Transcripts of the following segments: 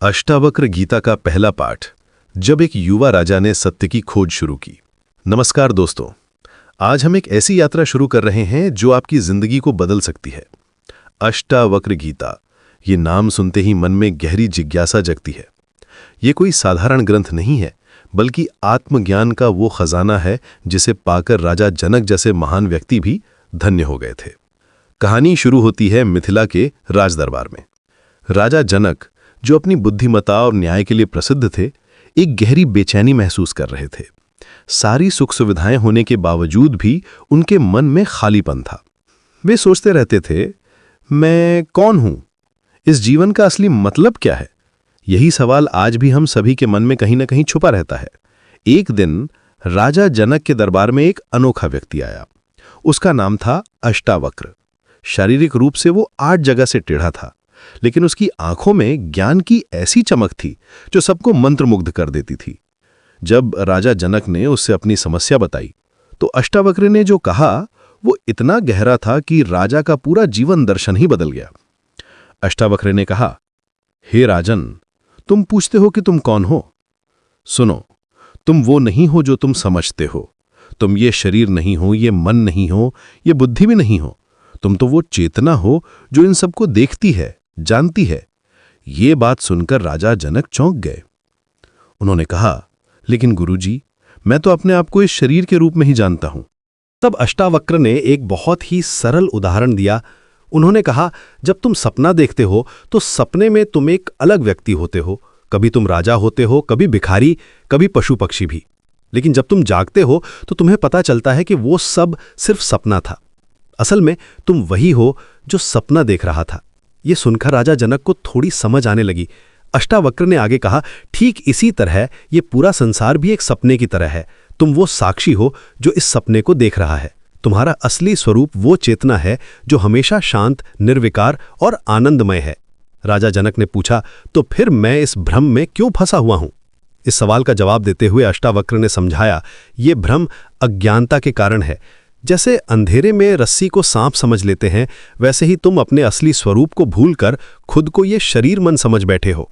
अष्टावक्र गीता का पहला पाठ, जब एक युवा राजा ने सत्य की खोज शुरू की। नमस्कार दोस्तों, आज हम एक ऐसी यात्रा शुरू कर रहे हैं जो आपकी जिंदगी को बदल सकती है। अष्टावक्र गीता, ये नाम सुनते ही मन में गहरी जिज्ञासा जगती है। ये कोई साधारण ग्रंथ नहीं है, बल्कि आत्मज्ञान का वो खजाना है जिसे पाकर राजा जनक जैसे महान व्यक्ति भी धन्य हो गए थे। कहानी शुरू होती है मिथिला के राजदरबार में। राजा जनक, जो अपनी बुद्धिमत्ता और न्याय के लिए प्रसिद्ध थे, एक गहरी बेचैनी महसूस कर रहे थे। सारी सुख सुविधाएं होने के बावजूद भी उनके मन में खालीपन था। वे सोचते रहते थे, मैं कौन हूं? इस जीवन का असली मतलब क्या है? यही सवाल आज भी हम सभी के मन में कहीं ना कहीं छुपा रहता है। एक दिन राजा जनक के दरबार में एक अनोखा व्यक्ति आया। उसका नाम था अष्टावक्र। शारीरिक रूप से वो 8 जगह से टेढ़ा था, लेकिन उसकी आंखों में ज्ञान की ऐसी चमक थी जो सबको मंत्रमुग्ध कर देती थी। जब राजा जनक ने उससे अपनी समस्या बताई, तो अष्टावक्र ने जो कहा वो इतना गहरा था कि राजा का पूरा जीवन दर्शन ही बदल गया। अष्टावक्र ने कहा, हे राजन, तुम पूछते हो कि तुम कौन हो? सुनो, तुम वो नहीं हो जो तुम समझते हो। तुम ये शरीर नहीं हो, ये मन नहीं हो, ये बुद्धि भी नहीं हो। तुम तो वो चेतना हो जो इन सबको देखती है, जानती है। ये बात सुनकर राजा जनक चौंक गए। उन्होंने कहा, लेकिन गुरुजी, मैं तो अपने आप को इस शरीर के रूप में ही जानता हूं। तब अष्टावक्र ने एक बहुत ही सरल उदाहरण दिया। उन्होंने कहा, जब तुम सपना देखते हो तो सपने में तुम एक अलग व्यक्ति होते हो। कभी तुम राजा होते हो, कभी भिखारी, कभी पशु पक्षी भी। लेकिन जब तुम जागते हो तो तुम्हें पता चलता है कि वो सब सिर्फ सपना था। असल में तुम वही हो जो सपना देख रहा था। ये सुनकर राजा जनक को थोड़ी समझ आने लगी। अष्टावक्र ने आगे कहा, ठीक इसी तरह ये पूरा संसार भी एक सपने की तरह है। तुम वो साक्षी हो जो इस सपने को देख रहा है। तुम्हारा असली स्वरूप वो चेतना है जो हमेशा शांत, निर्विकार और आनंदमय है। राजा जनक ने पूछा, तो फिर मैं इस भ्रम में क्यों फंसा हुआ हूं? इस सवाल का जवाब देते हुए अष्टावक्र ने समझाया, ये भ्रम अज्ञानता के कारण है। जैसे अंधेरे में रस्सी को सांप समझ लेते हैं, वैसे ही तुम अपने असली स्वरूप को भूलकर खुद को ये शरीर मन समझ बैठे हो।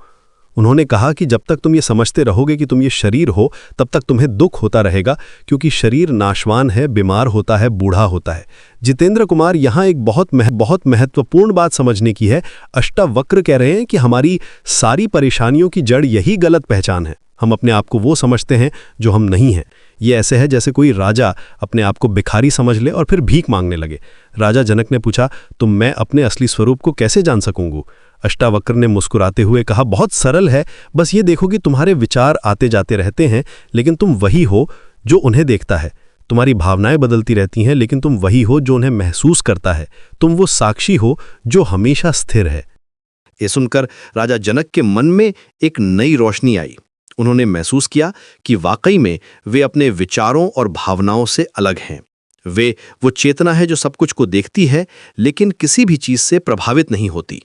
उन्होंने कहा कि जब तक तुम ये समझते रहोगे कि तुम ये शरीर हो, तब तक तुम्हें दुख होता रहेगा, क्योंकि शरीर नाशवान है, बीमार होता है, बूढ़ा होता है। जितेंद्र कुमार यहाँ एक बहुत महत्वपूर्ण बात समझने की है। अष्टावक्र कह रहे हैं कि हमारी सारी परेशानियों की जड़ यही गलत पहचान है। हम अपने आप को वो समझते हैं जो हम नहीं हैं। ये ऐसे है जैसे कोई राजा अपने आप को भिखारी समझ ले और फिर भीख मांगने लगे। राजा जनक ने पूछा, तो मैं अपने असली स्वरूप को कैसे जान सकूंगा? अष्टावक्र ने मुस्कुराते हुए कहा, बहुत सरल है। बस ये देखो कि तुम्हारे विचार आते जाते रहते हैं, लेकिन तुम वही हो जो उन्हें देखता है। तुम्हारी भावनाएं बदलती रहती हैं, लेकिन तुम वही हो जो उन्हें महसूस करता है। तुम वो साक्षी हो जो हमेशा स्थिर है। ये सुनकर राजा जनक के मन में एक नई रोशनी आई। उन्होंने महसूस किया कि वाकई में वे अपने विचारों और भावनाओं से अलग हैं। वे वो चेतना है जो सब कुछ को देखती है, लेकिन किसी भी चीज से प्रभावित नहीं होती।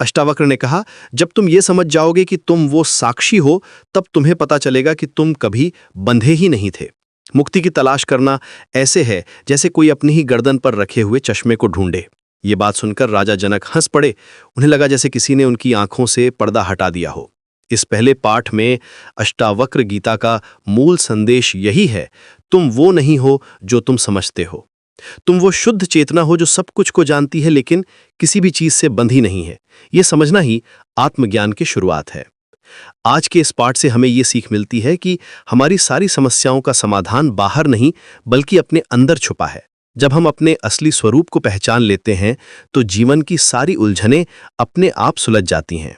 अष्टावक्र ने कहा, जब तुम ये समझ जाओगे कि तुम वो साक्षी हो, तब तुम्हें पता चलेगा कि तुम कभी बंधे ही नहीं थे। मुक्ति की तलाश करना ऐसे है जैसे कोई अपनी ही गर्दन पर रखे हुए चश्मे को ढूंढे। ये बात सुनकर राजा जनक हंस पड़े। उन्हें लगा जैसे किसी ने उनकी आंखों से पर्दा हटा दिया हो। इस पहले पाठ में अष्टावक्र गीता का मूल संदेश यही है, तुम वो नहीं हो जो तुम समझते हो। तुम वो शुद्ध चेतना हो जो सब कुछ को जानती है, लेकिन किसी भी चीज से बंधी नहीं है। ये समझना ही आत्मज्ञान की शुरुआत है। आज के इस पाठ से हमें ये सीख मिलती है कि हमारी सारी समस्याओं का समाधान बाहर नहीं, बल्कि अपने अंदर छुपा है। जब हम अपने असली स्वरूप को पहचान लेते हैं, तो जीवन की सारी उलझनें अपने आप सुलझ जाती हैं।